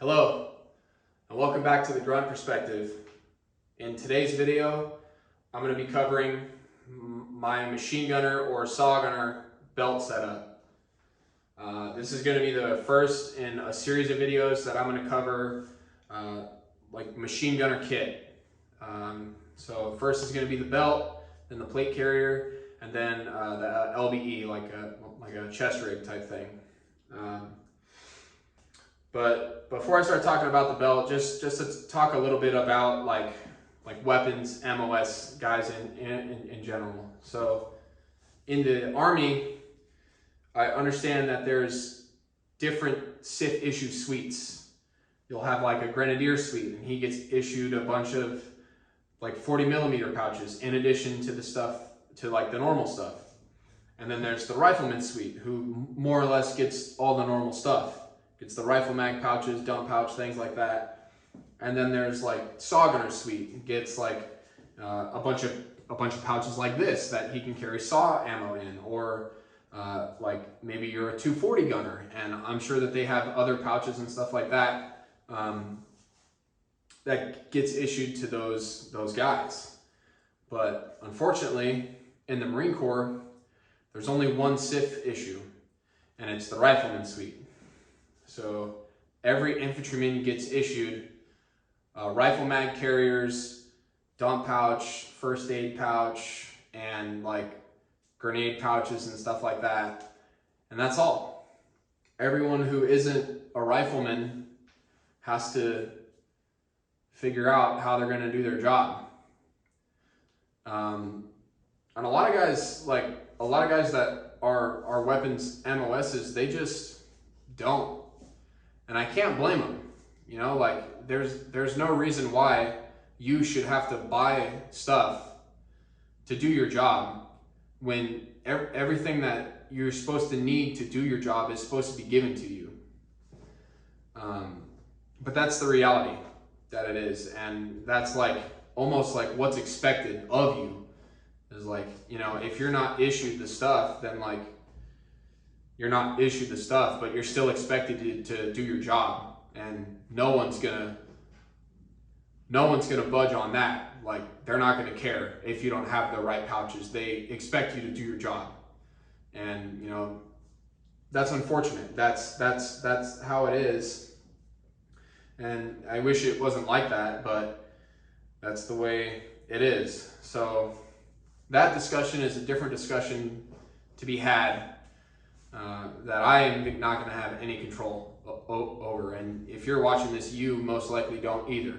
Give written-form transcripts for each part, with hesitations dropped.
Hello, and welcome back to the Grunt Perspective. In today's video, I'm going to be covering my machine gunner or saw gunner belt setup. This is going to be the first in a series of videos that I'm going to cover like machine gunner kit. So first is going to be the belt, then the plate carrier, and then the LBE, like a chest rig type thing. But before I start talking about the belt, just to talk a little bit about like weapons, MOS guys in general. So in the Army, I understand that there's different SIF issue suites. You'll have like a grenadier suite, and he gets issued a bunch of like 40mm pouches in addition to the stuff, to like the normal stuff. And then there's the rifleman suite, who more or less gets all the normal stuff. It's the rifle mag pouches, dump pouch, things like that. And then there's like saw gunner suite. It gets like a bunch of pouches like this that he can carry saw ammo in, or like maybe you're a 240 gunner, and I'm sure that they have other pouches and stuff like that that gets issued to those guys. But unfortunately, in the Marine Corps, there's only one SIF issue, and it's the rifleman suite. So every infantryman gets issued rifle mag carriers, dump pouch, first aid pouch, and like grenade pouches and stuff like that. And that's all. Everyone who isn't a rifleman has to figure out how they're going to do their job. And a lot of guys that are weapons MOSs, they just don't. And I can't blame them. You know, like there's no reason why you should have to buy stuff to do your job when everything that you're supposed to need to do your job is supposed to be given to you. But that's the reality that it is, and that's like almost like what's expected of you. Is like, you know, if you're not issued the stuff, then like you're not issued the stuff, but you're still expected to do your job, and no one's gonna budge on that. Like, they're not gonna care if you don't have the right pouches. They expect you to do your job, and you know, that's unfortunate. That's how it is, and I wish it wasn't like that, but that's the way it is. So that discussion is a different discussion to be had. That I am not going to have any control over, and if you're watching this, you most likely don't either.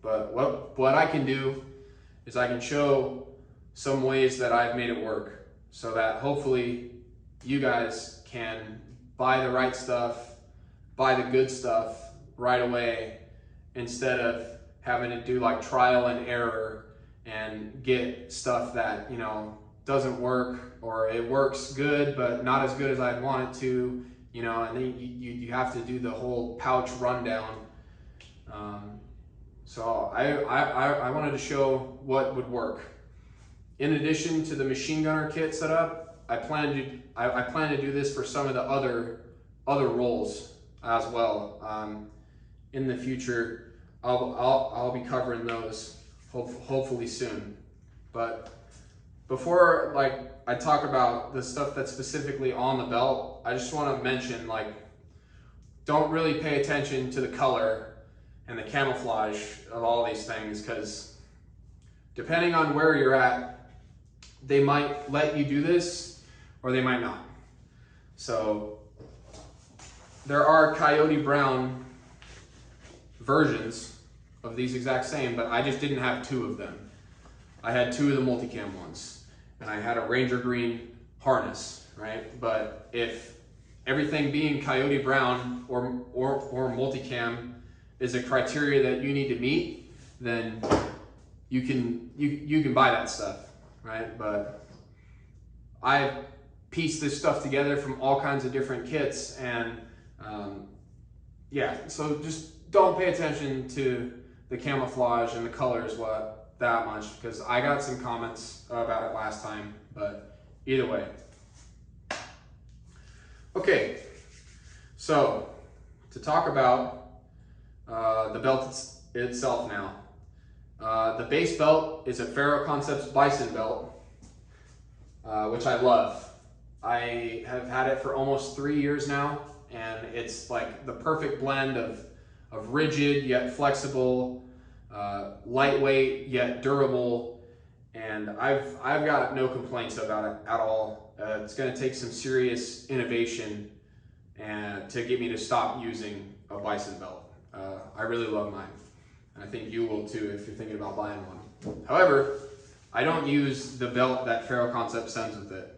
But what I can do is I can show some ways that I've made it work, so that hopefully you guys can buy the right stuff, buy the good stuff right away, instead of having to do like trial and error and get stuff that, you know, doesn't work, or it works good but not as good as I'd want it to, you know, and then you have to do the whole pouch rundown. So I wanted to show what would work. In addition to the machine gunner kit setup, I plan to do this for some of the other roles as well. In the future, I'll be covering those hopefully soon. But before I talk about the stuff that's specifically on the belt, I just want to mention, like, don't really pay attention to the color and the camouflage of all these things, because depending on where you're at, they might let you do this or they might not. So there are coyote brown versions of these exact same, but I just didn't have two of them. I had two of the multicam ones, and I had a Ranger green harness, right? But if everything being coyote brown or multicam is a criteria that you need to meet, then you can buy that stuff, right? But I pieced this stuff together from all kinds of different kits, and yeah, so just don't pay attention to the camouflage and the colors that much, because I got some comments about it last time. But either way, okay, so to talk about the belt itself now. The base belt is a Faro Concepts Bison belt, which I love. I have had it for almost 3 years now, and it's like the perfect blend of rigid yet flexible, lightweight yet durable, and I've got no complaints about it at all. It's going to take some serious innovation and to get me to stop using a Bison belt. I really love mine, and I think you will too if you're thinking about buying one. However, I don't use the belt that Faro Concepts sends with it.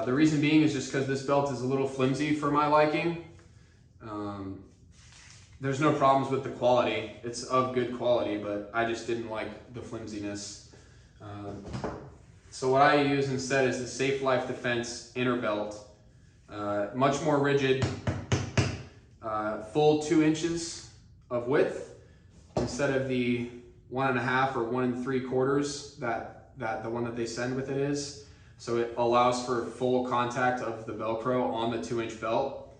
The reason being is just because this belt is a little flimsy for my liking. There's no problems with the quality. It's of good quality, but I just didn't like the flimsiness. So what I use instead is the Safe Life Defense inner belt. Much more rigid, full 2 inches of width instead of the 1.5 or 1 3/4 that the one that they send with it is. So it allows for full contact of the Velcro on the 2-inch belt,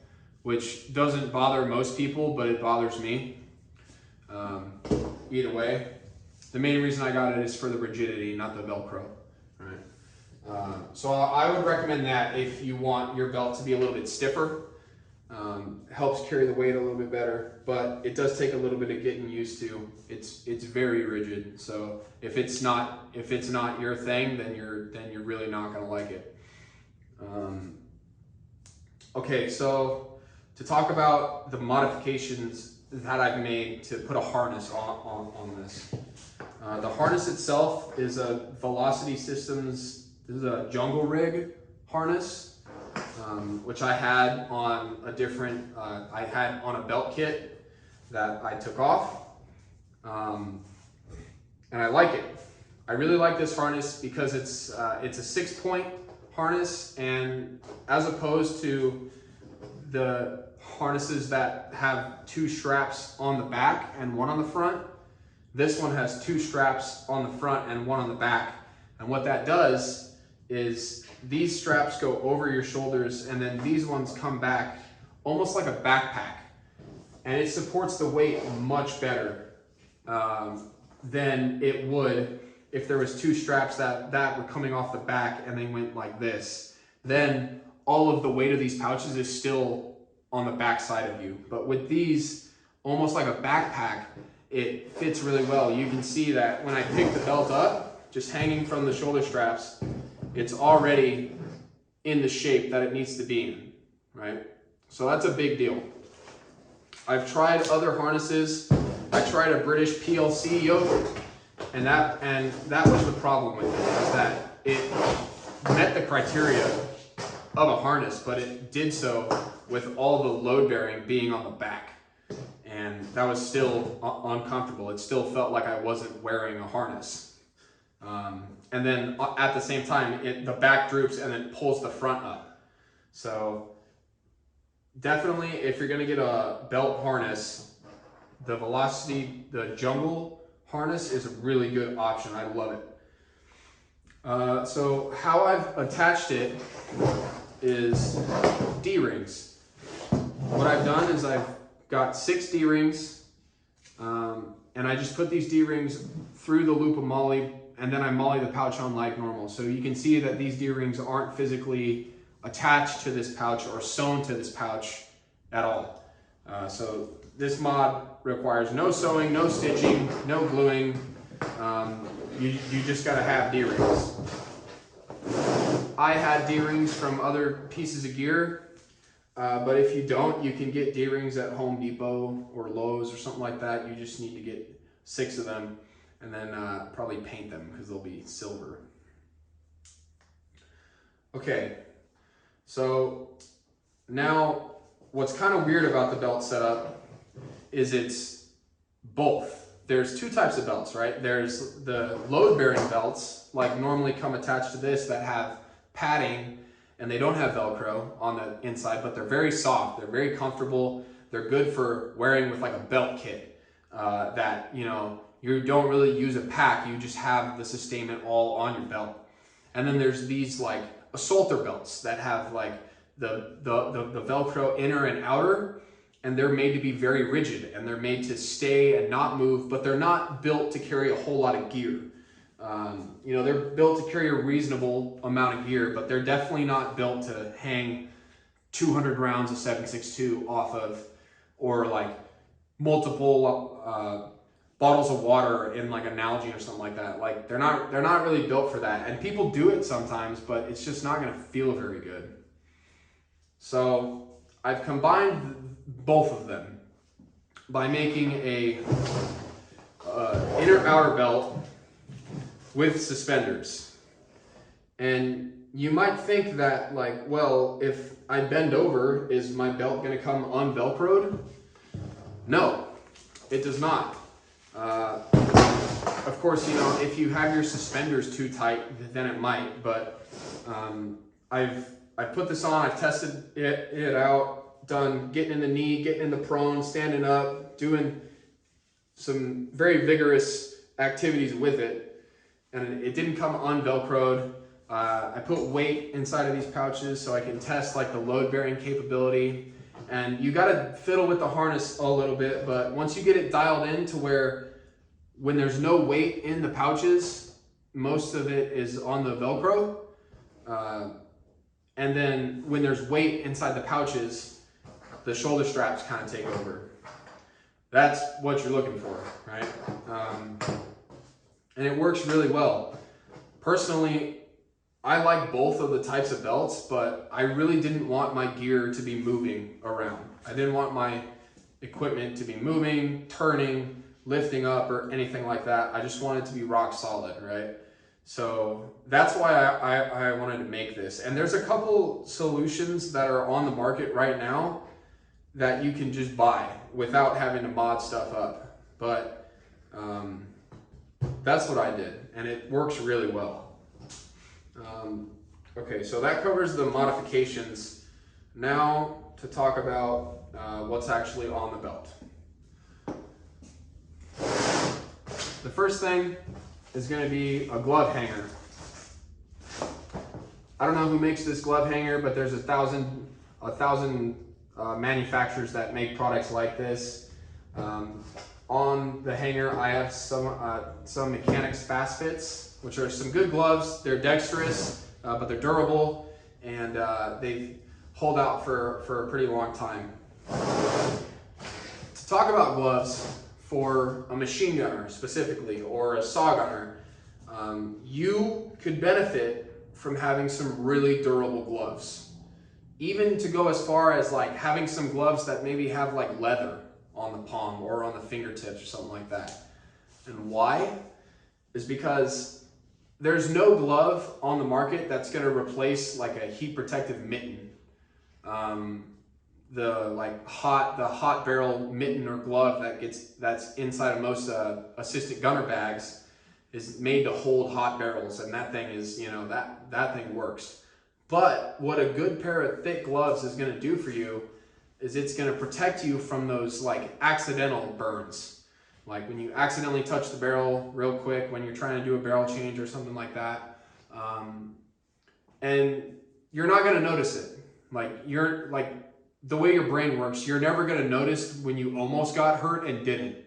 which doesn't bother most people, but it bothers me. Either way, the main reason I got it is for the rigidity, not the Velcro. Right. So I would recommend that if you want your belt to be a little bit stiffer. Helps carry the weight a little bit better, but it does take a little bit of getting used to. It's very rigid, so if it's not your thing, then you're really not going to like it. Okay, so to talk about the modifications that I've made to put a harness on this. The harness itself is a Velocity Systems. This is a Jungle Rig harness. Which I had on a different, I had on a belt kit that I took off, and I like it. I really like this harness because it's a 6-point harness, and as opposed to the harnesses that have 2 straps on the back and 1 on the front, this one has 2 straps on the front and 1 on the back, and what that does is these straps go over your shoulders, and then these ones come back almost like a backpack, and it supports the weight much better than it would if there was 2 straps that were coming off the back and they went like this. Then all of the weight of these pouches is still on the back side of you, but with these almost like a backpack, it fits really well. You can see that when I pick the belt up, just hanging from the shoulder straps, it's already in the shape that it needs to be in, right? So that's a big deal. I've tried other harnesses. I tried a British PLC yoke, and that was the problem with it, is that it met the criteria of a harness, but it did so with all the load bearing being on the back, and that was still uncomfortable. It still felt like I wasn't wearing a harness. And then at the same time, the back droops and then pulls the front up. So definitely, if you're gonna get a belt harness, the Velocity, the Jungle harness is a really good option. I love it. So how I've attached it is D-rings. What I've done is I've got 6 D-rings, and I just put these D-rings through the loop of MOLLE, and then I MOLLE the pouch on like normal. So you can see that these D-rings aren't physically attached to this pouch or sewn to this pouch at all. So this mod requires no sewing, no stitching, no gluing. You just gotta have D-rings. I had D-rings from other pieces of gear, but if you don't, you can get D-rings at Home Depot or Lowe's or something like that. You just need to get 6 of them, and then probably paint them because they'll be silver. Okay, so now what's kind of weird about the belt setup is it's both. There's 2 types of belts, right? There's the load-bearing belts, like normally come attached to this, that have padding and they don't have Velcro on the inside, but they're very soft, they're very comfortable, they're good for wearing with like a belt kit that, you know, you don't really use a pack, you just have the sustainment all on your belt. And then there's these like assaulter belts that have like the Velcro inner and outer, and they're made to be very rigid, and they're made to stay and not move, but they're not built to carry a whole lot of gear. You know, they're built to carry a reasonable amount of gear, but they're definitely not built to hang 200 rounds of 7.62 off of, or like multiple bottles of water in like an Nalgene or something like that. Like they're not really built for that. And people do it sometimes, but it's just not going to feel very good. So I've combined both of them by making a inner outer belt with suspenders. And you might think that, like, well, if I bend over, is my belt going to come unvelcroed? No, it does not. Of course, you know, if you have your suspenders too tight, then it might. But I've put this on. I've tested it out. Done getting in the knee, getting in the prone, standing up, doing some very vigorous activities with it. And it didn't come unvelcroed. I put weight inside of these pouches so I can test like the load bearing capability. And you got to fiddle with the harness a little bit, but once you get it dialed in to where when there's no weight in the pouches, most of it is on the Velcro. And then when there's weight inside the pouches, the shoulder straps kind of take over. That's what you're looking for, right? And it works really well. Personally, I like both of the types of belts, but I really didn't want my gear to be moving around. I didn't want my equipment to be moving, turning, lifting up, or anything like that. I just wanted it to be rock solid, right? So that's why I wanted to make this. And there's a couple solutions that are on the market right now that you can just buy without having to mod stuff up. But that's what I did, and it works really well. Okay, so that covers the modifications. Now to talk about what's actually on the belt. The first thing is going to be a glove hanger. I don't know who makes this glove hanger, but there's a thousand manufacturers that make products like this. On the hanger, I have some Mechanics Fast Fits, which are some good gloves. They're dexterous, but they're durable, and they hold out for a pretty long time. To talk about gloves for a machine gunner specifically, or a saw gunner, you could benefit from having some really durable gloves. Even to go as far as like having some gloves that maybe have like leather on the palm or on the fingertips or something like that. And why? Is because there's no glove on the market that's going to replace like a heat protective mitten. The hot barrel mitten or glove that's inside of most assistant gunner bags is made to hold hot barrels, and that thing is, you know, that thing works. But what a good pair of thick gloves is going to do for you is it's going to protect you from those like accidental burns. Like when you accidentally touch the barrel real quick when you're trying to do a barrel change or something like that. And you're not going to notice it. Like the way your brain works, you're never going to notice when you almost got hurt and didn't.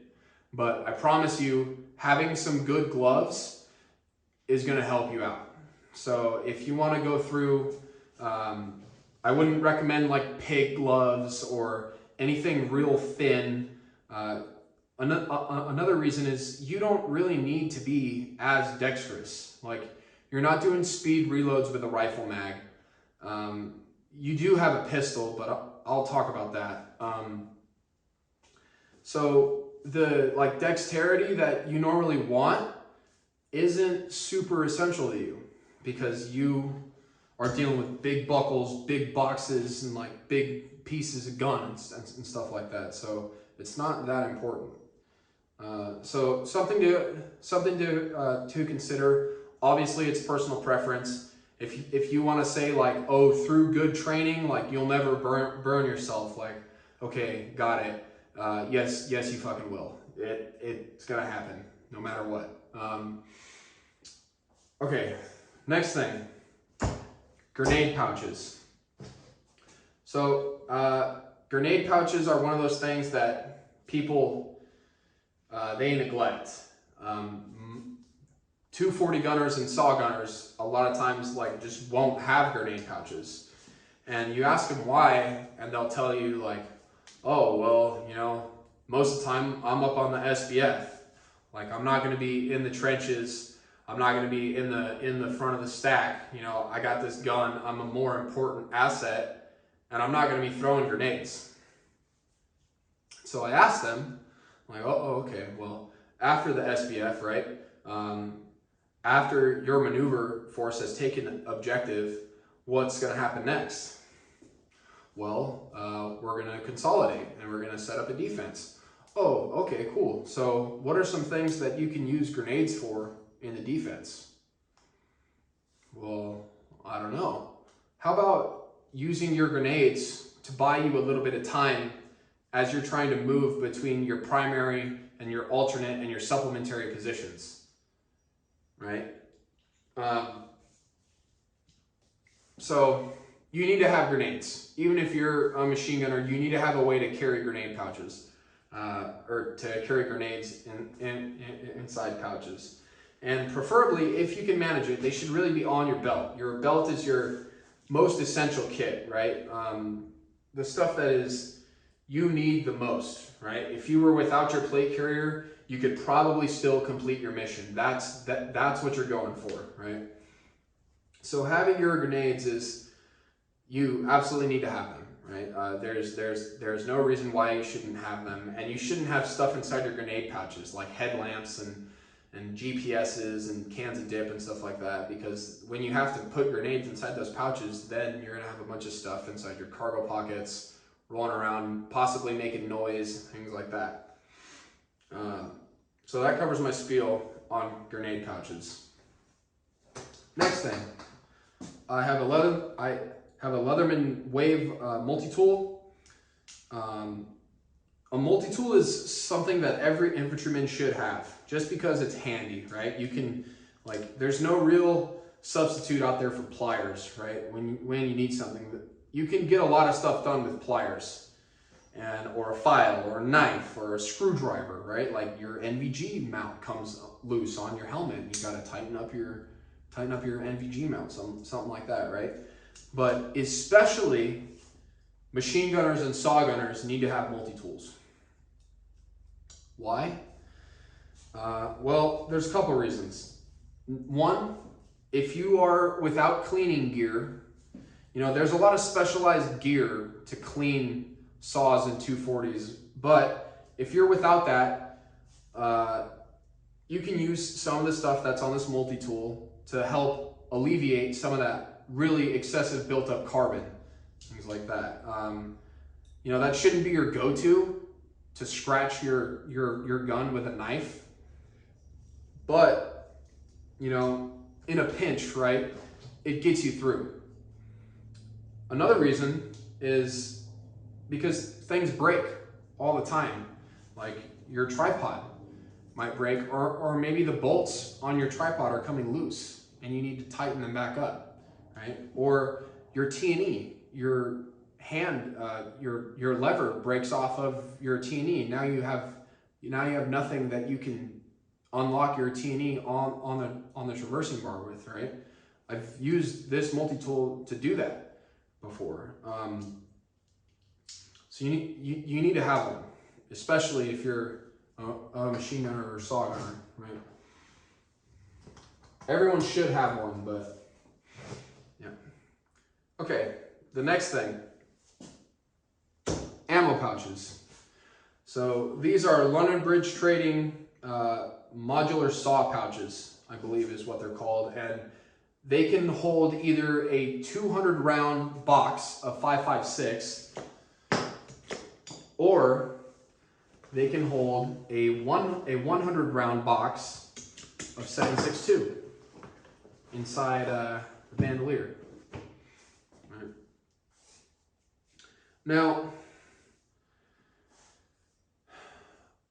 But I promise you, having some good gloves is going to help you out. So if you want to go through, I wouldn't recommend like pig gloves or anything real thin. Another reason is you don't really need to be as dexterous. Like you're not doing speed reloads with a rifle mag. You do have a pistol, but I'll talk about that. So the like dexterity that you normally want isn't super essential to you because you are dealing with big buckles, big boxes, and like big pieces of guns and stuff like that. So it's not that important. So something to consider. Obviously, it's personal preference. If you want to say like, oh, through good training, like you'll never burn yourself. Like, okay, got it. Yes, you fucking will. It's gonna happen no matter what. Okay, next thing, grenade pouches. So grenade pouches are one of those things that people, they neglect. 240 gunners and saw gunners a lot of times like just won't have grenade pouches. And you ask them why, and they'll tell you like, oh, well, you know, most of the time I'm up on the SBF. Like I'm not going to be in the trenches. I'm not going to be in the front of the stack. You know, I got this gun. I'm a more important asset, and I'm not going to be throwing grenades. So I asked them, like, oh, okay, well, after the SBF, right? After your maneuver force has taken objective, what's going to happen next? Well, we're going to consolidate and we're going to set up a defense. Oh, okay, cool. So what are some things that you can use grenades for in the defense? Well, I don't know. How about using your grenades to buy you a little bit of time as you're trying to move between your primary and your alternate and your supplementary positions, right? So you need to have grenades. Even if you're a machine gunner, you need to have a way to carry grenade pouches. Or to carry grenades inside pouches. And preferably, if you can manage it, they should really be on your belt. Your belt is your most essential kit, right? The stuff that is you need the most, right? If you were without your plate carrier, you could probably still complete your mission. That's what you're going for, right? So having your grenades is, you absolutely need to have them. Right? There's no reason why you shouldn't have them, and you shouldn't have stuff inside your grenade pouches like headlamps and GPSs and cans of dip and stuff like that, because when you have to put grenades inside those pouches, then you're gonna have a bunch of stuff inside your cargo pockets, rolling around, possibly making noise, things like that. So that covers my spiel on grenade pouches. Next thing, I have a Leatherman Wave multi-tool. A multi-tool is something that every infantryman should have, just because it's handy, right? You can, like, there's no real substitute out there for pliers, right? When you need something, you can get a lot of stuff done with pliers, or a file, or a knife, or a screwdriver, right? Like your NVG mount comes loose on your helmet, and you got to tighten up your NVG mount, something like that, right? But especially machine gunners and saw gunners need to have multi-tools. Why? Well, there's a couple reasons. One, if you are without cleaning gear, you know, there's a lot of specialized gear to clean saws and 240s, but if you're without that, you can use some of the stuff that's on this multi-tool to help alleviate some of that really excessive built-up carbon, things like that. You know, that shouldn't be your go-to to scratch your gun with a knife, but, you know, in a pinch, right, it gets you through. Another reason is because things break all the time. Like your tripod might break, or maybe the bolts on your tripod are coming loose and you need to tighten them back up. Right? Or your T&E, your hand, your lever breaks off of your T&E. Now you have nothing that you can unlock your T&E on the traversing bar with, right? I've used this multi-tool to do that before. So you need to have one, especially if you're a machine gunner or saw gunner, right? Everyone should have one, but yeah. Okay, the next thing, ammo pouches. So these are London Bridge Trading modular saw pouches, I believe is what they're called, and they can hold either a 200 round box of 5.56, or they can hold a 100 round box of 7.62 inside the bandolier. Right. Now,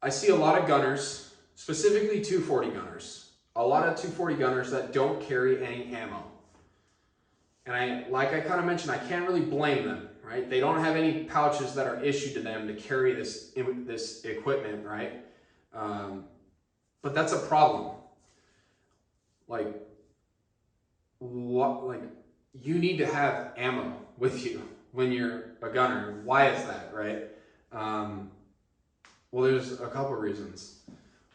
I see a lot of gunners, specifically 240 gunners, a lot of 240 gunners that don't carry any ammo. And like I kind of mentioned, I can't really blame them, right? They don't have any pouches that are issued to them to carry this equipment, right? But that's a problem. Like, you need to have ammo with you when you're a gunner. Why is that, right? Well, there's a couple of reasons.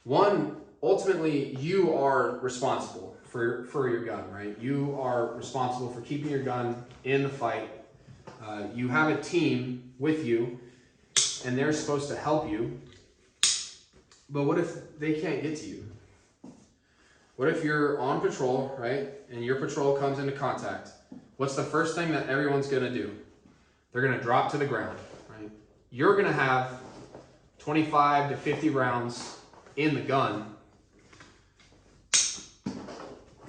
One, ultimately, you are responsible for your gun, right? You are responsible for keeping your gun in the fight. You have a team with you, and they're supposed to help you. But what if they can't get to you? What if you're on patrol, right? And your patrol comes into contact. What's the first thing that everyone's going to do? They're going to drop to the ground, right? You're going to have 25 to 50 rounds in the gun,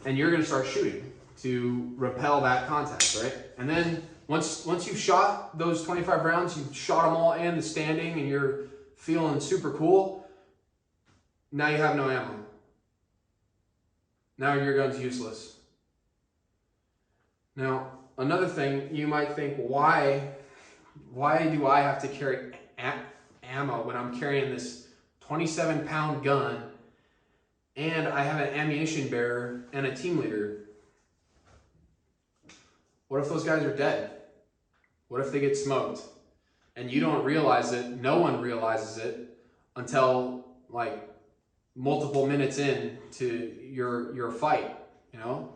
and you're going to start shooting to repel that contact, right? And then once you've shot those 25 rounds, you've shot them all in the standing, and you're feeling super cool, now you have no ammo. Now your gun's useless. Now, another thing, you might think, why do I have to carry ammo when I'm carrying this 27-pound gun and I have an ammunition bearer and a team leader? What if those guys are dead? What if they get smoked? And you don't realize it, no one realizes it until like multiple minutes in to your fight, you know?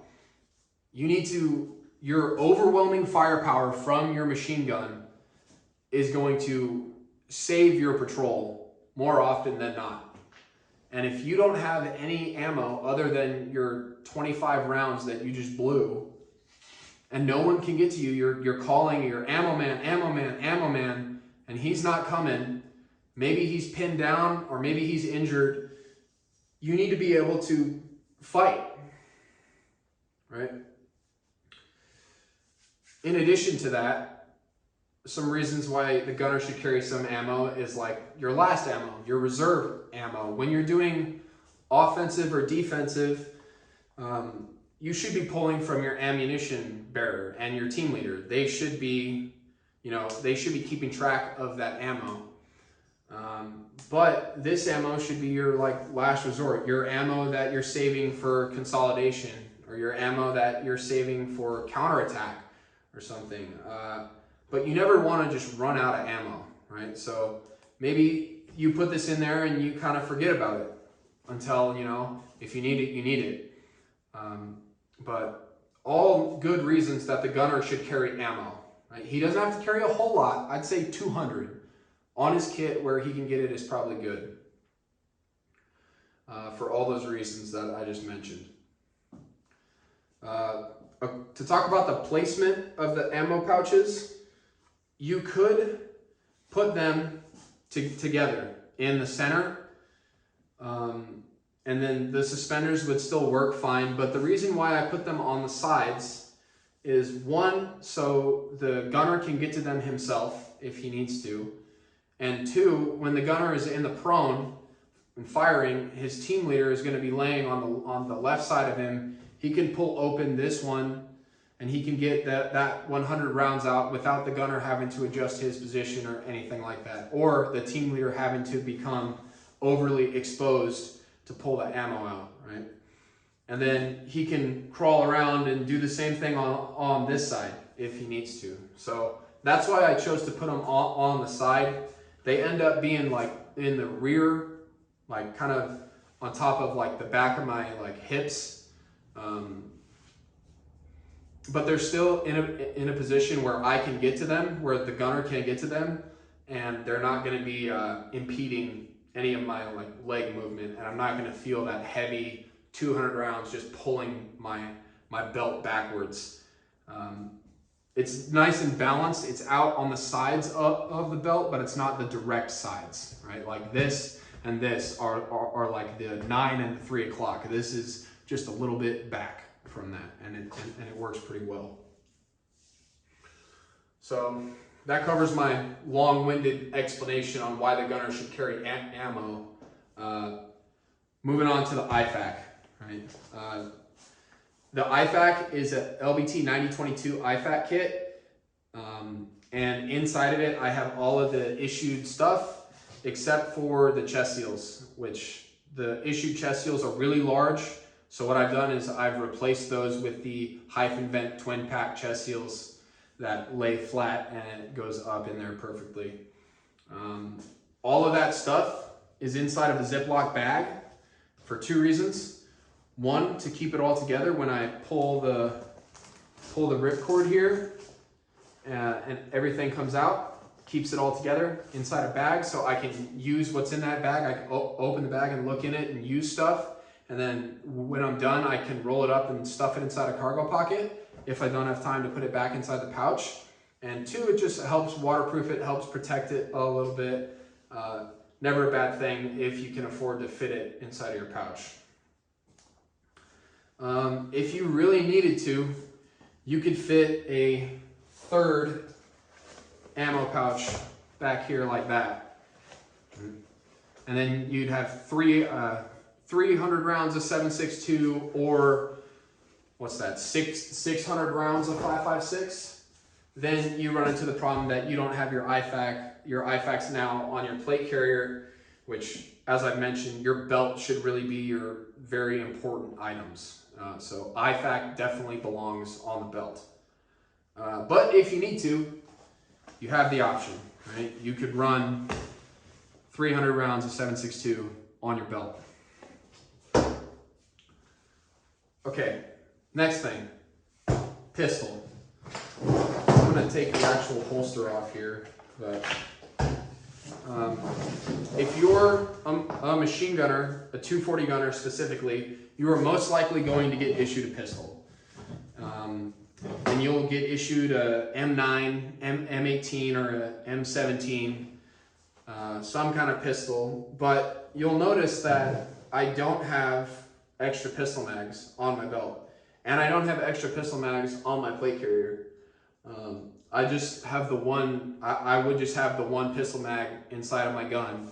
Your overwhelming firepower from your machine gun is going to save your patrol more often than not. And if you don't have any ammo other than your 25 rounds that you just blew, and no one can get to you, you're calling your ammo man, and he's not coming, maybe he's pinned down or maybe he's injured, you need to be able to fight, right? In addition to that, some reasons why the gunner should carry some ammo is like your last ammo, your reserve ammo. When you're doing offensive or defensive, you should be pulling from your ammunition bearer and your team leader. They should be keeping track of that ammo. But this ammo should be your last resort, your ammo that you're saving for consolidation, or your ammo that you're saving for counterattack or something. But you never want to just run out of ammo, right? So maybe you put this in there and you kind of forget about it until, if you need it, you need it. But all good reasons that the gunner should carry ammo, right? He doesn't have to carry a whole lot. I'd say 200 on his kit. Where he can get it is probably good, for all those reasons that I just mentioned. To talk about the placement of the ammo pouches, you could put them together in the center, and then the suspenders would still work fine. But the reason why I put them on the sides is, one, so the gunner can get to them himself if he needs to, and two, when the gunner is in the prone and firing, his team leader is going to be laying on the left side of him. He can pull open this one, and he can get that 100 rounds out without the gunner having to adjust his position or anything like that, or the team leader having to become overly exposed to pull the ammo out, right? And then he can crawl around and do the same thing on this side if he needs to. So that's why I chose to put them on the side. They end up being like in the rear, like kind of on top of like the back of my hips. But they're still in a position where I can get to them, where the gunner can't get to them, and they're not going to be impeding any of my leg movement, and I'm not going to feel that heavy 200 rounds just pulling my belt backwards. It's nice and balanced. It's out on the sides of the belt, but it's not the direct sides, right? Like this and this are like the 9 and the 3 o'clock. This is just a little bit back from that, and it works pretty well. So that covers my long-winded explanation on why the gunner should carry ammo. Moving on to the Ifac, right? The Ifac is a LBT 9022 Ifac kit. And inside of it, I have all of the issued stuff except for the chest seals, which the issued chest seals are really large. So what I've done is I've replaced those with the Vent twin pack chest seals that lay flat and it goes up in there perfectly. All of that stuff is inside of a Ziploc bag for two reasons. One, to keep it all together when I pull the ripcord here and everything comes out, keeps it all together inside a bag so I can use what's in that bag. I can open the bag and look in it and use stuff. And then when I'm done, I can roll it up and stuff it inside a cargo pocket if I don't have time to put it back inside the pouch. And two, it just helps waterproof it, helps protect it a little bit. Never a bad thing if you can afford to fit it inside of your pouch. If you really needed to, you could fit a third ammo pouch back here like that. And then you'd have 300 rounds of 7.62 or what's that, 600 rounds of 5.56. Then you run into the problem that you don't have your Ifac. Your Ifac's now on your plate carrier, which, as I've mentioned, your belt should really be your very important items. So Ifac definitely belongs on the belt. But if you need to, you have the option, right? You could run 300 rounds of 7.62 on your belt. Okay, next thing, pistol. I'm gonna take the actual holster off here, but if you're a machine gunner, a 240 gunner specifically, you are most likely going to get issued a pistol. And you'll get issued a M9, M18, or a M17, some kind of pistol, but you'll notice that I don't have extra pistol mags on my belt, and I don't have extra pistol mags on my plate carrier. I just have the one, I would just have the one pistol mag inside of my gun,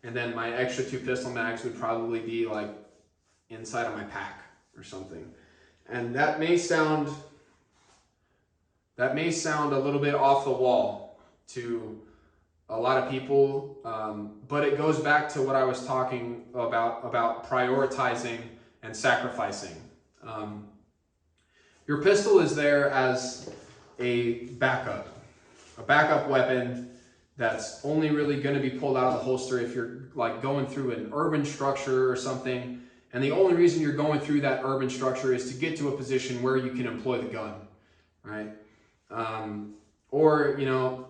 and then my extra 2 pistol mags would probably be like inside of my pack or something. And that may sound a little bit off the wall to a lot of people, but it goes back to what I was talking about prioritizing and sacrificing. Your pistol is there as a backup weapon that's only really going to be pulled out of the holster if you're like going through an urban structure or something, and the only reason you're going through that urban structure is to get to a position where you can employ the gun, right? Or, you know,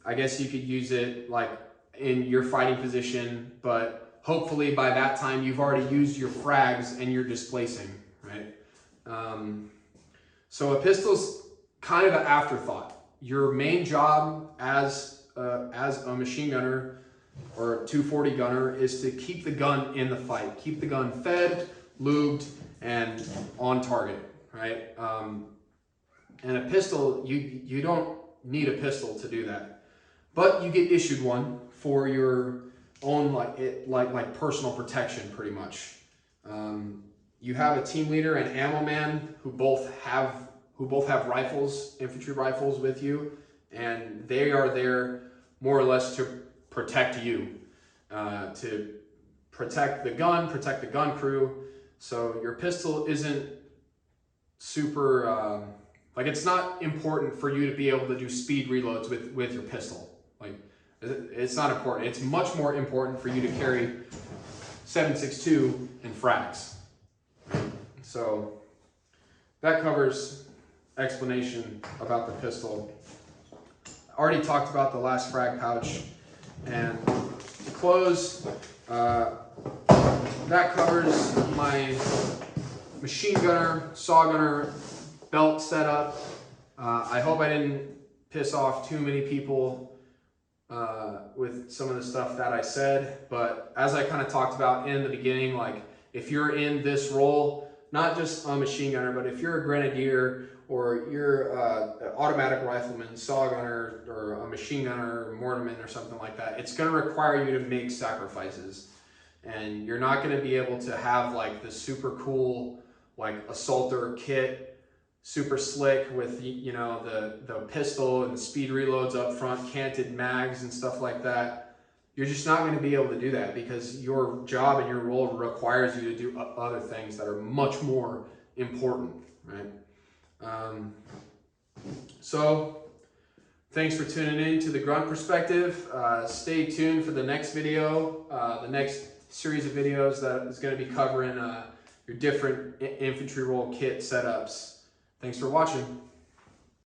I guess you could use it like in your fighting position, but hopefully by that time you've already used your frags and you're displacing, right? So a pistol's kind of an afterthought. Your main job as a machine gunner or a 240 gunner is to keep the gun in the fight, keep the gun fed, lubed, and on target, right? And a pistol, you don't need a pistol to do that, but you get issued one for your own like personal protection, pretty much. You have a team leader and ammo man who both have rifles, infantry rifles with you, and they are there more or less to protect you, to protect the gun crew. So your pistol isn't super, like it's not important for you to be able to do speed reloads with your pistol. Like it's not important. It's much more important for you to carry 7.62 and frags. So that covers explanation about the pistol. I already talked about the last frag pouch, and to close, that covers my machine gunner, saw gunner belt setup. I hope I didn't piss off too many people with some of the stuff that I said, but as I kind of talked about in the beginning, like if you're in this role, not just a machine gunner, but if you're a grenadier or you're an automatic rifleman, saw gunner, or a machine gunner, or mortarman, or something like that, it's going to require you to make sacrifices. And you're not going to be able to have like the super cool like assaulter kit, super slick with, you know, the pistol and the speed reloads up front, canted mags and stuff like that. You're just not going to be able to do that because your job and your role requires you to do other things that are much more important, right? So thanks for tuning in to the Grunt Perspective. Stay tuned for the next video, the next series of videos that is going to be covering your different infantry role kit setups. Thanks for watching.